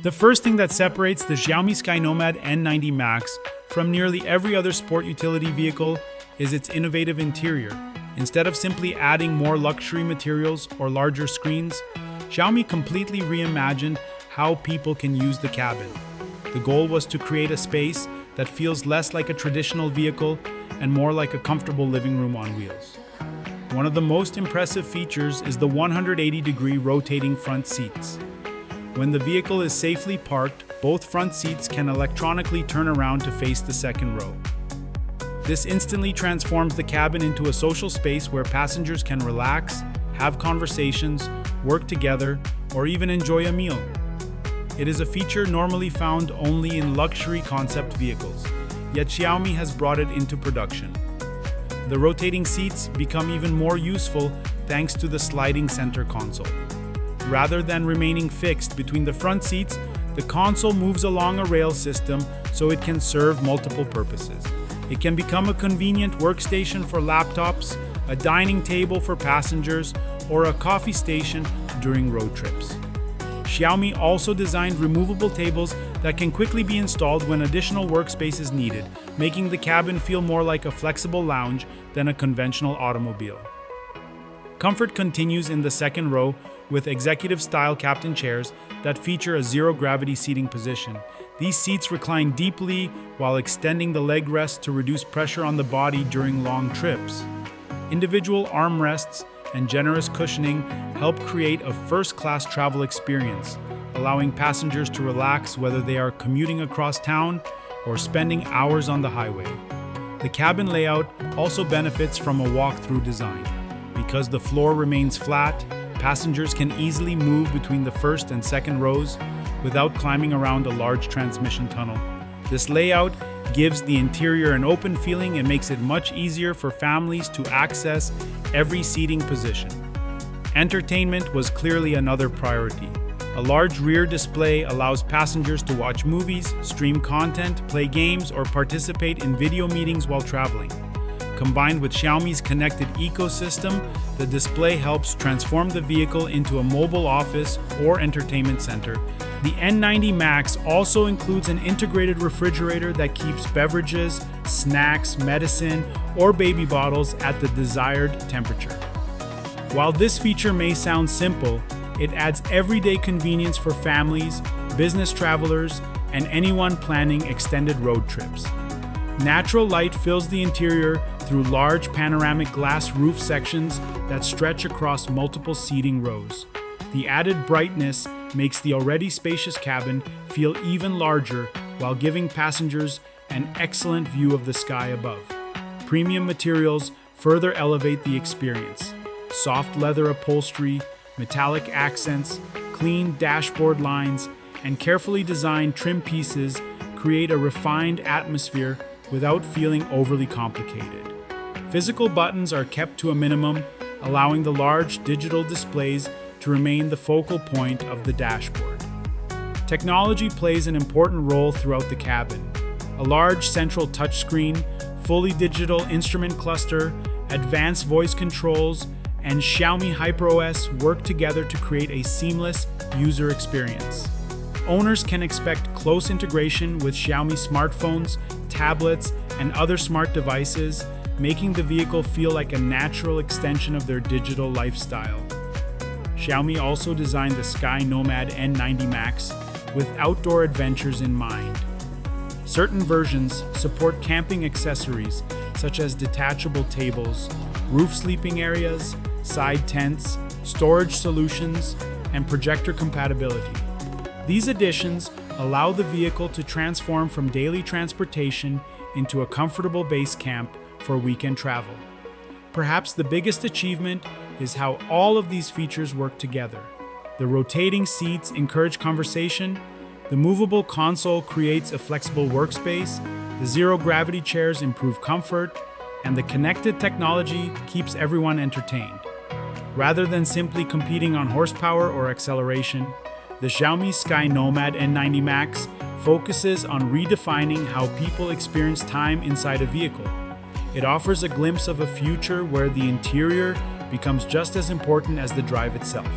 The first thing that separates the Xiaomi SkyNomad N90 Max from nearly every other sport utility vehicle is its innovative interior. Instead of simply adding more luxury materials or larger screens, Xiaomi completely reimagined how people can use the cabin. The goal was to create a space that feels less like a traditional vehicle and more like a comfortable living room on wheels. One of the most impressive features is the 180-degree rotating front seats. When the vehicle is safely parked, both front seats can electronically turn around to face the second row. This instantly transforms the cabin into a social space where passengers can relax, have conversations, work together, or even enjoy a meal. It is a feature normally found only in luxury concept vehicles, yet Xiaomi has brought it into production. The rotating seats become even more useful thanks to the sliding center console. Rather than remaining fixed between the front seats, the console moves along a rail system so it can serve multiple purposes. It can become a convenient workstation for laptops, a dining table for passengers, or a coffee station during road trips. Xiaomi also designed removable tables that can quickly be installed when additional workspace is needed, making the cabin feel more like a flexible lounge than a conventional automobile. Comfort continues in the second row with executive-style captain chairs that feature a zero-gravity seating position. These seats recline deeply while extending the leg rest to reduce pressure on the body during long trips. Individual armrests and generous cushioning help create a first-class travel experience, allowing passengers to relax whether they are commuting across town or spending hours on the highway. The cabin layout also benefits from a walk-through design. Because the floor remains flat, passengers can easily move between the first and second rows without climbing around a large transmission tunnel. This layout gives the interior an open feeling and makes it much easier for families to access every seating position. Entertainment was clearly another priority. A large rear display allows passengers to watch movies, stream content, play games, or participate in video meetings while traveling. Combined with Xiaomi's connected ecosystem, the display helps transform the vehicle into a mobile office or entertainment center. The N90 Max also includes an integrated refrigerator that keeps beverages, snacks, medicine, or baby bottles at the desired temperature. While this feature may sound simple, it adds everyday convenience for families, business travelers, and anyone planning extended road trips. Natural light fills the interior through large panoramic glass roof sections that stretch across multiple seating rows. The added brightness makes the already spacious cabin feel even larger while giving passengers an excellent view of the sky above. Premium materials further elevate the experience. Soft leather upholstery, metallic accents, clean dashboard lines, and carefully designed trim pieces create a refined atmosphere without feeling overly complicated. Physical buttons are kept to a minimum, allowing the large digital displays to remain the focal point of the dashboard. Technology plays an important role throughout the cabin. A large central touchscreen, fully digital instrument cluster, advanced voice controls, and Xiaomi HyperOS work together to create a seamless user experience. Owners can expect close integration with Xiaomi smartphones, tablets, and other smart devices, making the vehicle feel like a natural extension of their digital lifestyle. Xiaomi also designed the SkyNomad N90 Max with outdoor adventures in mind. Certain versions support camping accessories such as detachable tables, roof sleeping areas, side tents, storage solutions, and projector compatibility. These additions allow the vehicle to transform from daily transportation into a comfortable base camp for weekend travel. Perhaps the biggest achievement is how all of these features work together. The rotating seats encourage conversation, the movable console creates a flexible workspace, the zero-gravity chairs improve comfort, and the connected technology keeps everyone entertained. Rather than simply competing on horsepower or acceleration, the Xiaomi SkyNomad N90 Max focuses on redefining how people experience time inside a vehicle. It offers a glimpse of a future where the interior becomes just as important as the drive itself.